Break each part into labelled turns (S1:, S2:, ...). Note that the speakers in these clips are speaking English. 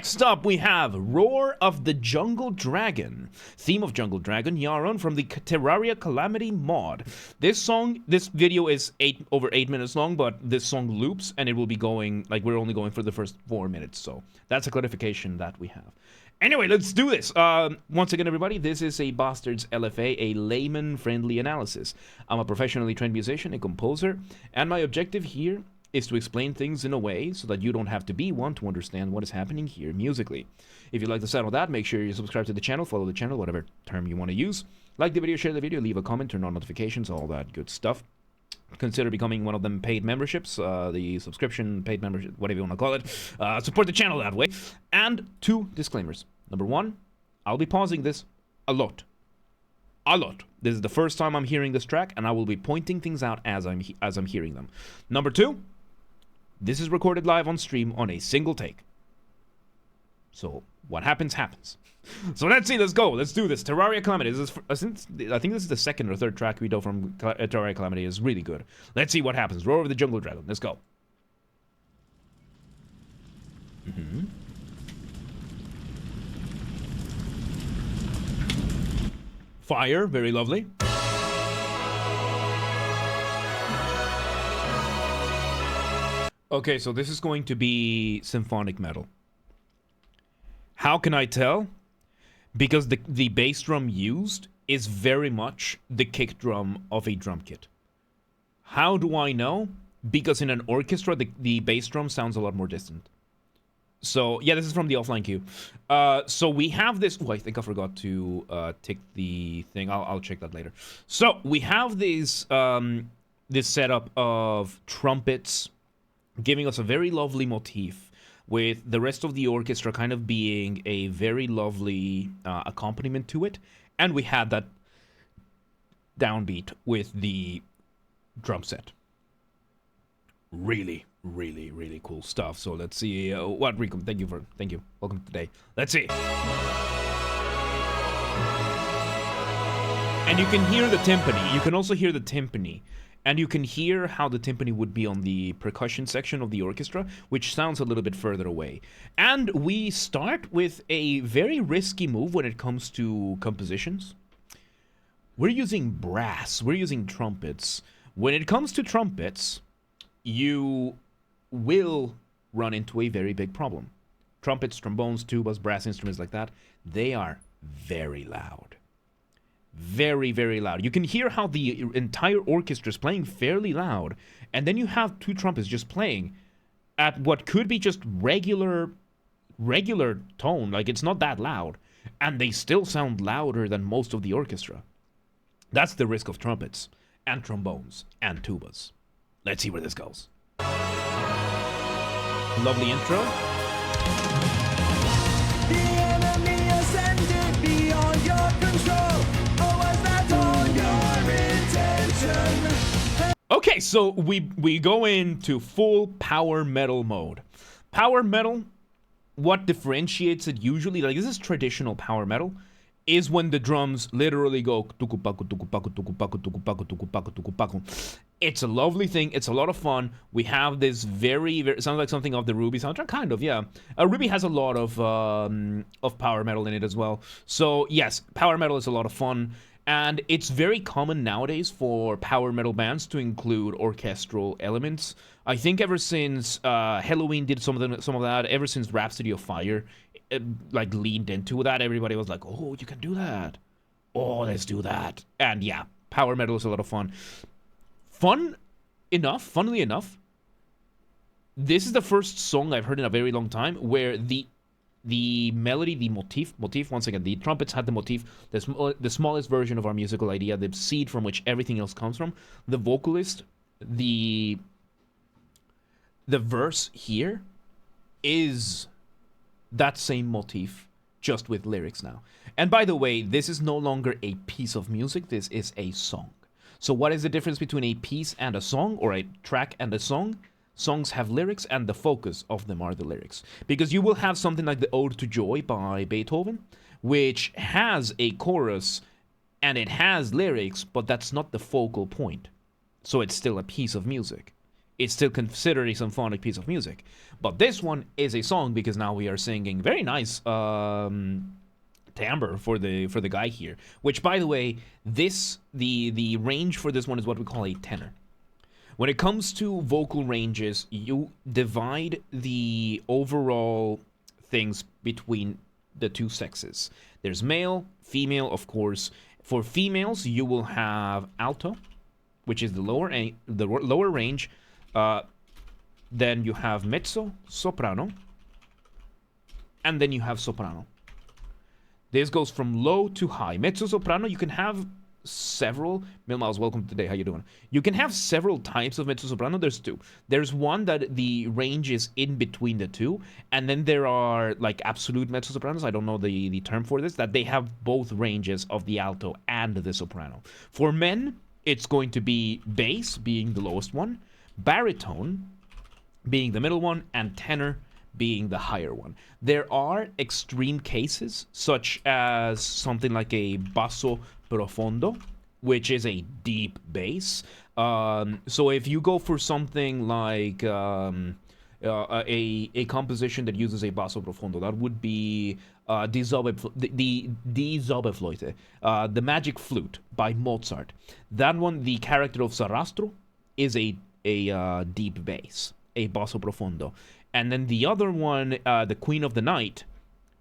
S1: Next up, we have Roar of the Jungle Dragon. Theme of Jungle Dragon, Yaron from the Terraria Calamity Mod. This video is over 8 minutes long, but this song loops, and it will be going, like, we're only going for the first 4 minutes, so that's a clarification that we have. Anyway, let's do this. Once again, everybody, this is a Basterd's LFA, a layman-friendly analysis. I'm a professionally trained musician, a composer, and my objective here is to explain things in a way so that you don't have to be one to understand what is happening here musically. If you like the sound of that, make sure you subscribe to the channel, follow the channel, whatever term you want to use. Like the video, share the video, leave a comment, turn on notifications, all that good stuff. Consider becoming one of them paid memberships, the subscription, paid membership, whatever you want to call it. Support the channel that way. And 2 disclaimers. Number 1, I'll be pausing this a lot. A lot. This is the first time I'm hearing this track, and I will be pointing things out as I'm hearing them. Number 2, this is recorded live on stream on a single take. So what happens, happens. So let's see, let's go. Let's do this. Terraria Calamity. I think this is the second or third track we do from Terraria Calamity. It's really good. Let's see what happens. Roar of the Jungle Dragon. Let's go. Fire, very lovely. Okay, so this is going to be symphonic metal. How can I tell? Because the bass drum used is very much the kick drum of a drum kit. How do I know? Because in an orchestra, the bass drum sounds a lot more distant. So, yeah, this is from the offline queue. So we have this... Oh, I think I forgot to tick the thing. I'll check that later. So, we have this setup of trumpets giving us a very lovely motif, with the rest of the orchestra kind of being a very lovely accompaniment to it. And we had that downbeat with the drum set. Really, really, really cool stuff. So let's see what Rico. Thank you. Welcome today. Let's see. And you can hear the timpani. You can also hear the timpani. And you can hear how the timpani would be on the percussion section of the orchestra, which sounds a little bit further away. And we start with a very risky move when it comes to compositions. We're using brass. We're using trumpets. When it comes to trumpets, you will run into a very big problem. Trumpets, trombones, tubas, brass instruments like that, they are very loud. Very, very loud. You can hear how the entire orchestra is playing fairly loud, and then you have 2 trumpets just playing at what could be just regular tone, like it's not that loud, and they still sound louder than most of the orchestra. That's the risk of trumpets, and trombones, and tubas. Let's see where this goes. Lovely intro.
S2: The enemy ascended beyond your control.
S1: Okay, so we go into full power metal mode. Power metal, what differentiates it usually, like this is traditional power metal, is when the drums literally go tukupaku tukupaku tukupaku tukupaku tukupaku tukupaku. It's a lovely thing. It's a lot of fun. We have this very sounds like something of the Ruby soundtrack, kind of, yeah. Ruby has a lot of power metal in it as well. So yes, power metal is a lot of fun. And it's very common nowadays for power metal bands to include orchestral elements. I think ever since Halloween did some of that, ever since Rhapsody of Fire, like leaned into that, everybody was like, "Oh, you can do that. Oh, let's do that." And yeah, power metal is a lot of fun. Funnily enough, this is the first song I've heard in a very long time where the melody, the motif, once again, the trumpets had the motif, the smallest version of our musical idea, the seed from which everything else comes from. The vocalist, the verse here is that same motif, just with lyrics now. And by the way, this is no longer a piece of music, this is a song. So what is the difference between a piece and a song, or a track and a song? Songs have lyrics, and the focus of them are the lyrics. Because you will have something like the Ode to Joy by Beethoven, which has a chorus, and it has lyrics, but that's not the focal point. So it's still a piece of music. it's still considered a symphonic piece of music. But this one is a song because now we are singing very nice timbre for the guy here. Which, by the way, the range for this one is what we call a tenor. When it comes to vocal ranges, you divide the overall things between the two sexes. There's male, female, of course. For females, you will have alto, which is the lower range. Then you have mezzo, soprano, and then you have soprano. This goes from low to high. Mezzo, soprano, you can have several. Milmiles, welcome today. How you doing? You can have several types of mezzo soprano. There's two. There's one that the range is in between the two, and then there are like absolute mezzo sopranos. I don't know the term for this. That they have both ranges of the alto and the soprano. For men, it's going to be bass being the lowest one, baritone being the middle one, and tenor being the higher one. There are extreme cases, such as something like a basso profondo, which is a deep bass. So if you go for something like a composition that uses a basso profondo, that would be Die Zauberflöte, the Magic Flute by Mozart. That one, the character of Sarastro, is a deep bass, a basso profondo. And then the other one, the Queen of the Night,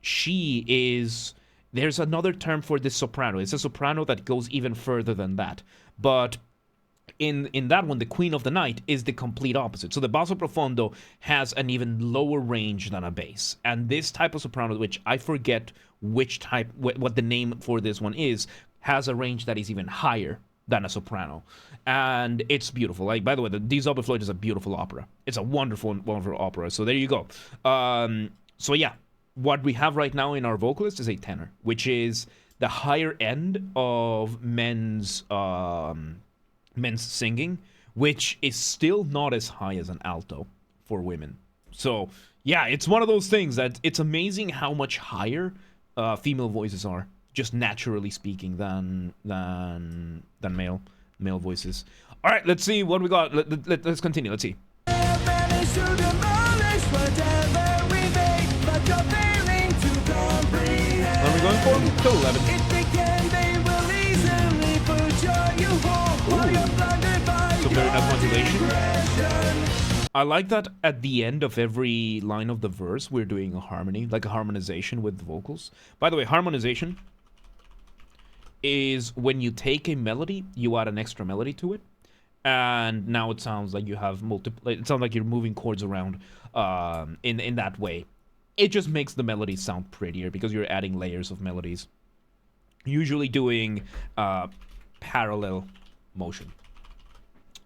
S1: she is... There's another term for this soprano. It's a soprano that goes even further than that. But in that one, the Queen of the Night is the complete opposite. So the basso profondo has an even lower range than a bass. And this type of soprano, which I forget which type, what the name for this one is, has a range that is even higher than a soprano. And it's beautiful. Like, by the way, the Die Zauberflöte is a beautiful opera. It's a wonderful, wonderful opera. So there you go. So yeah, what we have right now in our vocalist is a tenor, which is the higher end of men's singing, which is still not as high as an alto for women. So yeah, it's one of those things that it's amazing how much higher female voices are, just naturally speaking, than male voices. All right, let's see what we got. Let's continue. Let's see. What are we going for? Till 11. So very nice modulation. I like that at the end of every line of the verse, we're doing a harmony, like a harmonization with the vocals. By the way, harmonization is when you take a melody, you add an extra melody to it, and now it sounds like you have it sounds like you're moving chords around in that way. It just makes the melody sound prettier because you're adding layers of melodies. Usually doing parallel motion.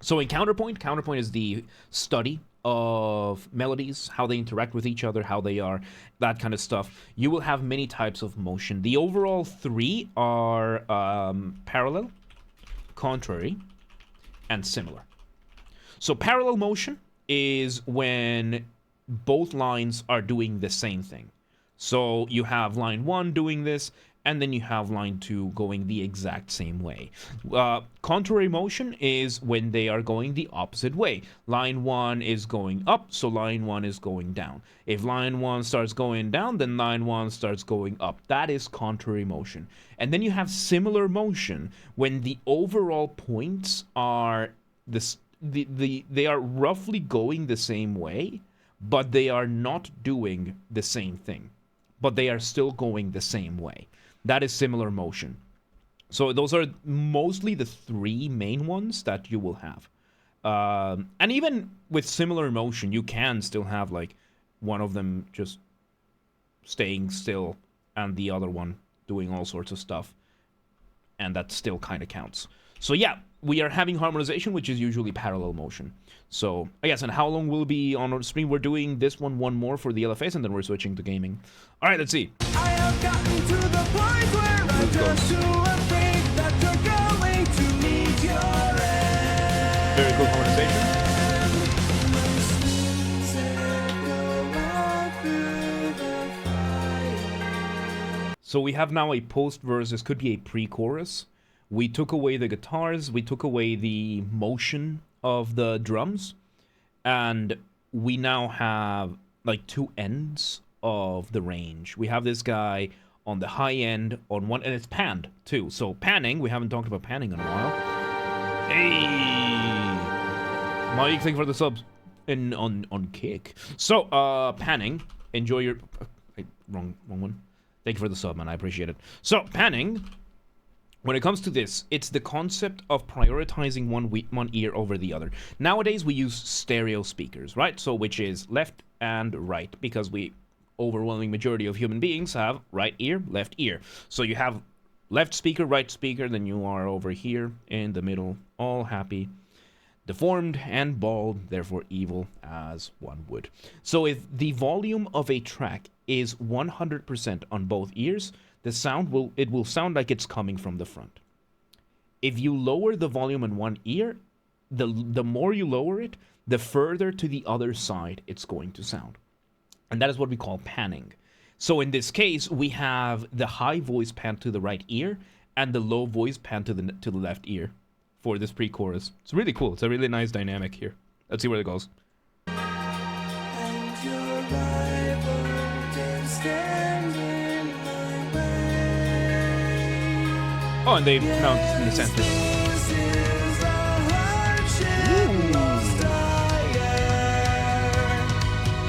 S1: So in counterpoint is the study of melodies, how they interact with each other, how they are, that kind of stuff. You will have many types of motion. The overall three are parallel, contrary, and similar. So parallel motion is when both lines are doing the same thing. So you have line 1 doing this, and then you have line 2 going the exact same way. Contrary motion is when they are going the opposite way. Line 1 is going up, so line 1 is going down. If line 1 starts going down, then line 1 starts going up. That is contrary motion. And then you have similar motion when the overall points are they are roughly going the same way, but they are not doing the same thing. But they are still going the same way. That is similar motion. So those are mostly the three main ones that you will have. And even with similar motion, you can still have like one of them just staying still and the other one doing all sorts of stuff. And that still kind of counts. So yeah, we are having harmonization, which is usually parallel motion. So, I guess, and how long will be on our stream? We're doing this one more for the LFAs, and then we're switching to gaming. All right, let's see.
S2: I have gotten to the point where I'm just too afraid that you're going to meet your end.
S1: Very cool harmonization. So we have now a post-verse. This could be a pre-chorus. We took away the guitars. We took away the motion of the drums. And we now have like two ends of the range. We have this guy on the high end on one, and it's panned too. So panning, we haven't talked about panning in a while. Hey, Mike, thank you for the subs on Kick. So panning, enjoy your wrong one. Thank you for the sub, man. I appreciate it. So panning, when it comes to this, it's the concept of prioritizing one ear over the other. Nowadays we use stereo speakers, right? So which is left and right, because we overwhelming majority of human beings have right ear, left ear. So you have left speaker, right speaker, then you are over here in the middle, all happy, deformed and bald, therefore evil as one would. So if the volume of a track is 100% on both ears, the sound will sound like it's coming from the front. If you lower the volume in one ear, the more you lower it, the further to the other side it's going to sound. And that is what we call panning. So in this case, we have the high voice pan to the right ear and the low voice pan to the left ear for this pre-chorus. It's really cool. It's a really nice dynamic here. Let's see where it goes.
S2: And your rival didn't stand in my way.
S1: Oh, and they now it's in the center.
S2: This is a hardship most dire,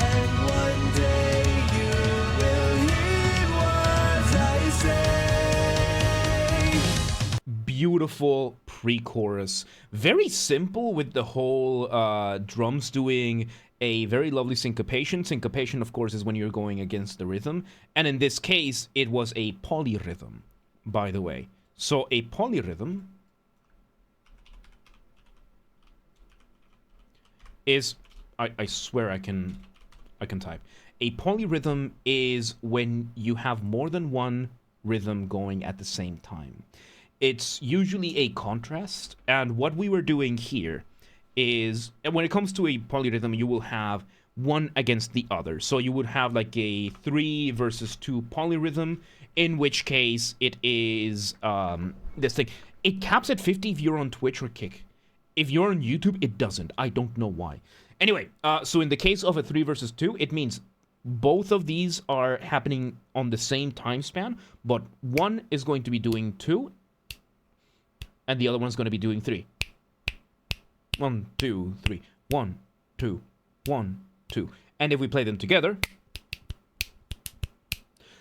S2: and one day you will heed what I say.
S1: Beautiful pre-chorus. Very simple with the whole drums doing a very lovely syncopation. Syncopation, of course, is when you're going against the rhythm. And in this case, it was a polyrhythm, by the way. So a polyrhythm is... I swear I can type. A polyrhythm is when you have more than one rhythm going at the same time. It's usually a contrast, and what we were doing here is, when it comes to a polyrhythm, you will have one against the other. So you would have like a 3 versus 2 polyrhythm, in which case it is this thing. It caps at 50 if you're on Twitch or Kick. If you're on YouTube, it doesn't. I don't know why. Anyway, so in the case of a 3 versus 2, it means both of these are happening on the same time span, but one is going to be doing 2, and the other one's going to be doing 3. 1, 2, 3. 1, 2, 1, 2. And if we play them together...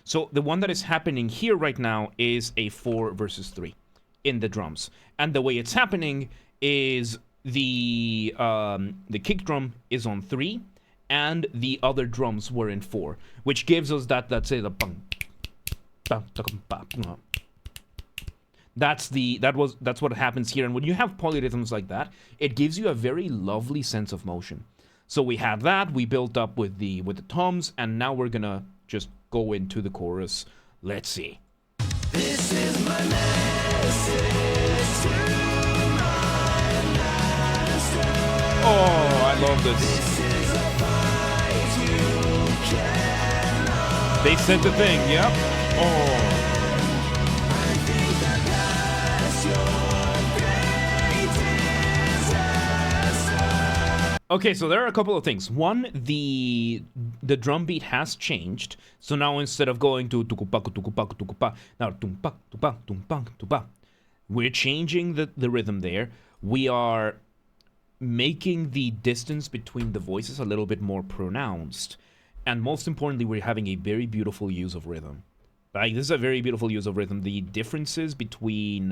S1: So the one that is happening here right now is a 4 versus 3 in the drums. And the way it's happening is the kick drum is on 3, and the other drums were in 4, which gives us that's it, a bang, bang, bang. That's what happens here. And when you have polyrhythms like that, it gives you a very lovely sense of motion. So we had that, we built up with the toms, and now we're gonna just go into the chorus. Let's see.
S2: This is my message to my master.
S1: Oh, I love this.
S2: This is a fight you cannot
S1: They said the thing, yep. Oh.
S2: I think that that's your great disaster.
S1: Okay, so there are a couple of things. One, the drum beat has changed. So now instead of going to tukupaku tukupaku tukupa, now tumpak tupa tumpak tupa. We're changing the rhythm there. We are making the distance between the voices a little bit more pronounced. And most importantly, we're having a very beautiful use of rhythm. Like, this is a very beautiful use of rhythm. The differences between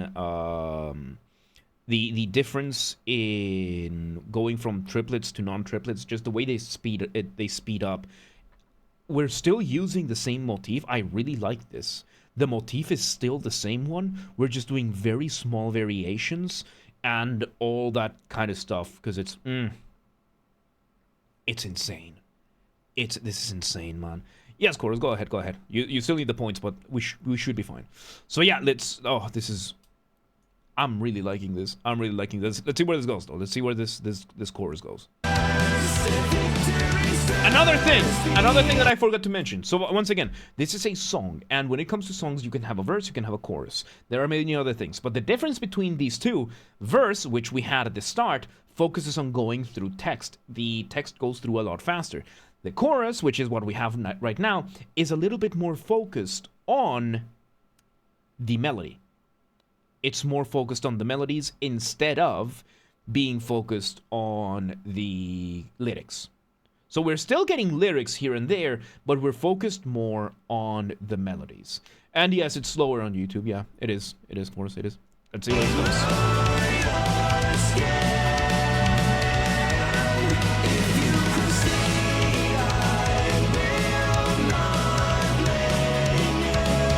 S1: the difference in going from triplets to non-triplets, just the way they speed up. We're still using the same motif. I really like this. The motif is still the same one. We're just doing very small variations and all that kind of stuff, because it's insane. This is insane, man. Yes, chorus, go ahead. You still need the points, but we should be fine. So yeah, I'm really liking this. Let's see where this goes, though. Let's see where this chorus goes.
S2: Victory
S1: Another thing that I forgot to mention. So once again, this is a song, and when it comes to songs, you can have a verse, you can have a chorus. There are many other things, but the difference between these two, verse, which we had at the start, focuses on going through text. The text goes through a lot faster. The chorus, which is what we have right now, is a little bit more focused on the melody. It's more focused on the melodies instead of being focused on the lyrics. So we're still getting lyrics here and there, but we're focused more on the melodies. And yes, it's slower on YouTube. Yeah, it is. It is, of course, it is. Let's see what it goes.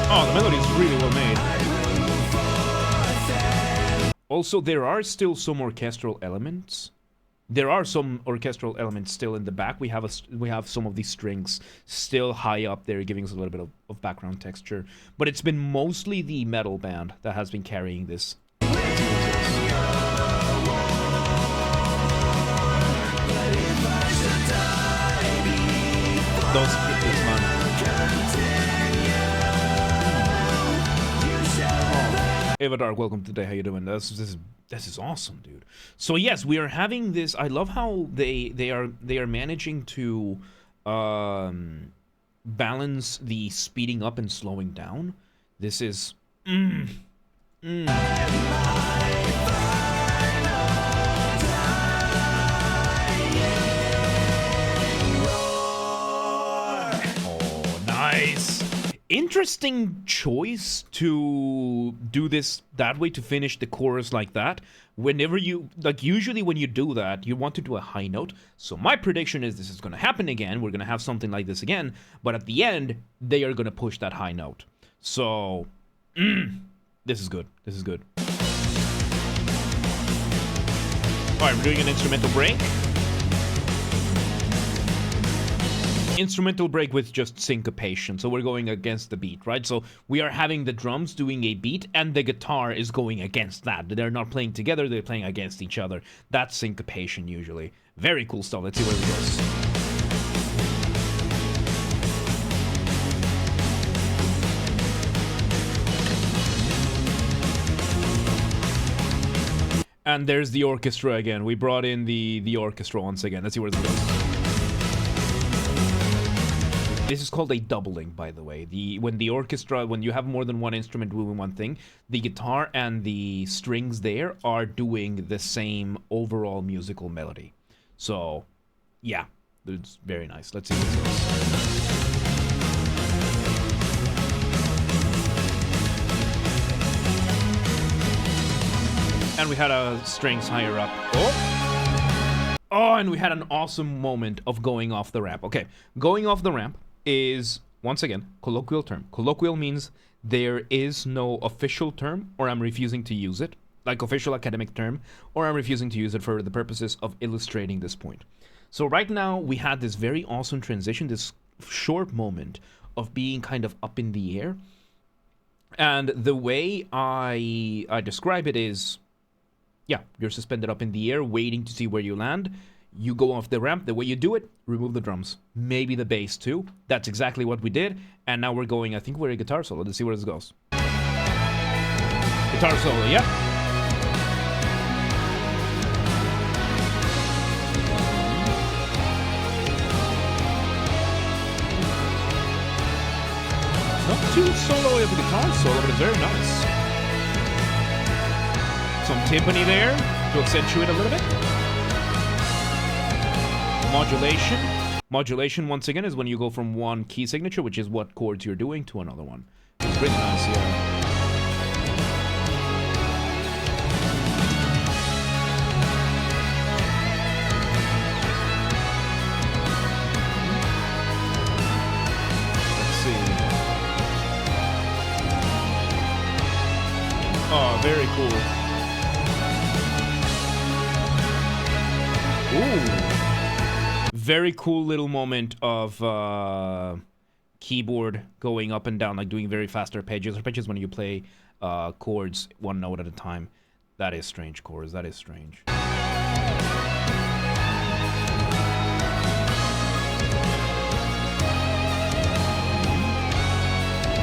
S1: Oh, the melody is really well made. Also, there are still some orchestral elements. There are some orchestral elements still in the back. We have some of these strings still high up there, giving us a little bit of background texture. But it's been mostly the metal band that has been carrying this. Those scripts, man. Ava Dark, welcome today. How you doing? This is awesome, dude. So yes, we are having this. I love how they are managing to balance the speeding up and slowing down. This is Oh, nice. Interesting choice to do this that way, to finish the chorus like that. Whenever you, like, usually when you do that, you want to do a high note. So my prediction is this is going to happen again. We're going to have something like this again. But at the end, they are going to push that high note. So, this is good. This is good. Alright, we're doing an instrumental break. Instrumental break with just syncopation, so we're going against the beat, right? So we are having the drums doing a beat and the guitar is going against that. They're not playing together, they're playing against each other. That's syncopation usually. Very cool stuff. Let's see where it goes. And there's the orchestra again. We brought in the orchestra once again. Let's see where it goes. This is called a doubling, by the way. When you have more than one instrument doing one thing, the guitar and the strings there are doing the same overall musical melody. So, yeah, it's very nice. Let's see what this goes. And we had strings higher up. Oh, and we had an awesome moment of going off the ramp. Okay, going off the ramp is, once again, colloquial term. Colloquial means there is no official term, or I'm refusing to use it, like official academic term, or I'm refusing to use it for the purposes of illustrating this point. So right now, we had this very awesome transition, this short moment of being kind of up in the air. And the way I describe it is, yeah, you're suspended up in the air, waiting to see where you land. You go off the ramp. The way you do it, remove the drums. Maybe the bass too. That's exactly what we did. And now we're going, I think we're a guitar solo. Let's see where this goes. Guitar solo, yep. Not too solo of a guitar solo, but it's very nice. Some timpani there to accentuate a little bit. Modulation. Modulation, once again, is when you go from one key signature, which is what chords you're doing, to another one. It's really nice, yeah. Let's see. Oh, very cool. Ooh. Very cool little moment of keyboard going up and down, like doing very fast arpeggios. Arpeggios when you play chords one note at a time. That is strange, chords. That is strange.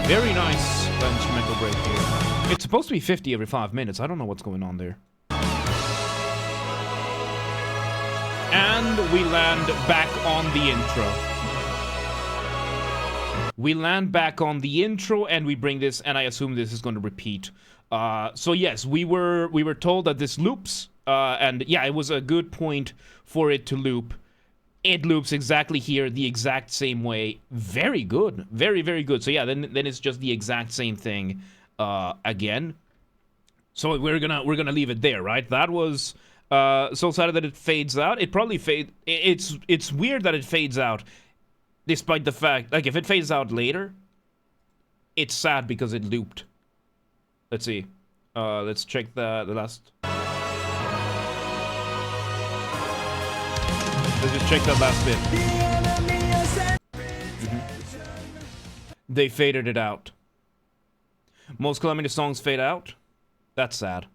S1: Very nice instrumental break here. It's supposed to be 50 every 5 minutes. I don't know what's going on there. And we land back on the intro. We land back on the intro and we bring this, and I assume this is going to repeat. So yes, we were told that this loops, and yeah, it was a good point for it to loop. It loops exactly here, the exact same way. Very good, very, very good. So yeah, then it's just the exact same thing again. So we're gonna leave it there, right? That was so sad that it fades out. It probably it's weird that it fades out, despite the fact, like, if it fades out later, it's sad because it looped. Let's see. Let's check the last. Let's just check that last bit. They faded it out. Most Calamity songs fade out. That's sad.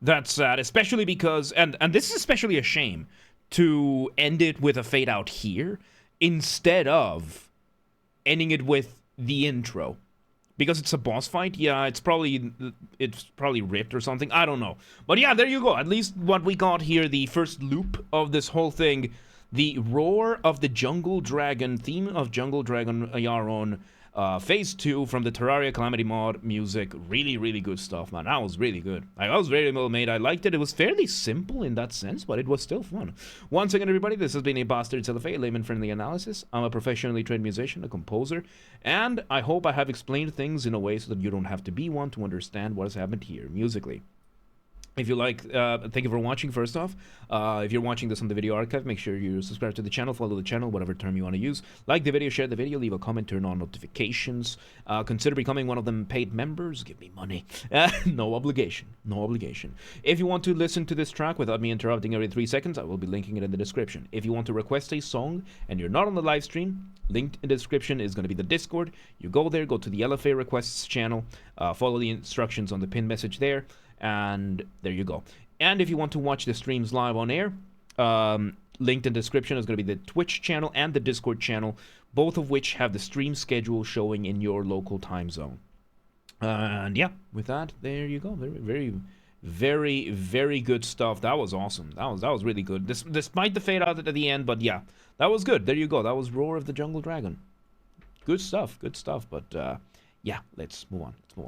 S1: That's sad, especially because, and this is especially a shame, to end it with a fade out here instead of ending it with the intro. Because it's a boss fight, yeah, it's probably ripped or something, I don't know. But yeah, there you go, at least what we got here, the first loop of this whole thing, the Roar of the Jungle Dragon, theme of Jungle Dragon Yaron, Phase 2 from the Terraria Calamity Mod music. Really, really good stuff, man. That was really good. Like, that was very well made. I liked it. It was fairly simple in that sense, but it was still fun. Once again, everybody, this has been a Basterd LFA, Layman-friendly analysis. I'm a professionally trained musician, a composer, and I hope I have explained things in a way so that you don't have to be one to understand what has happened here musically. If you like, thank you for watching, first off. If you're watching this on the video archive, make sure you subscribe to the channel, follow the channel, whatever term you want to use. Like the video, share the video, leave a comment, turn on notifications. Consider becoming one of them paid members. Give me money. No obligation. No obligation. If you want to listen to this track without me interrupting every 3 seconds, I will be linking it in the description. If you want to request a song and you're not on the live stream, linked in the description is going to be the Discord. You go there, go to the LFA requests channel, follow the instructions on the pinned message there, and there you go. And if you want to watch the streams live on air, linked in the description is going to be the Twitch channel and the Discord channel, both of which have the stream schedule showing in your local time zone. And yeah, with that, there you go. Very, very, very, very good stuff. That was awesome. That was really good. Despite the fade out at the end, but yeah, that was good. There you go. That was Roar of the Jungle Dragon. Good stuff. Good stuff. But yeah, let's move on. Let's move on.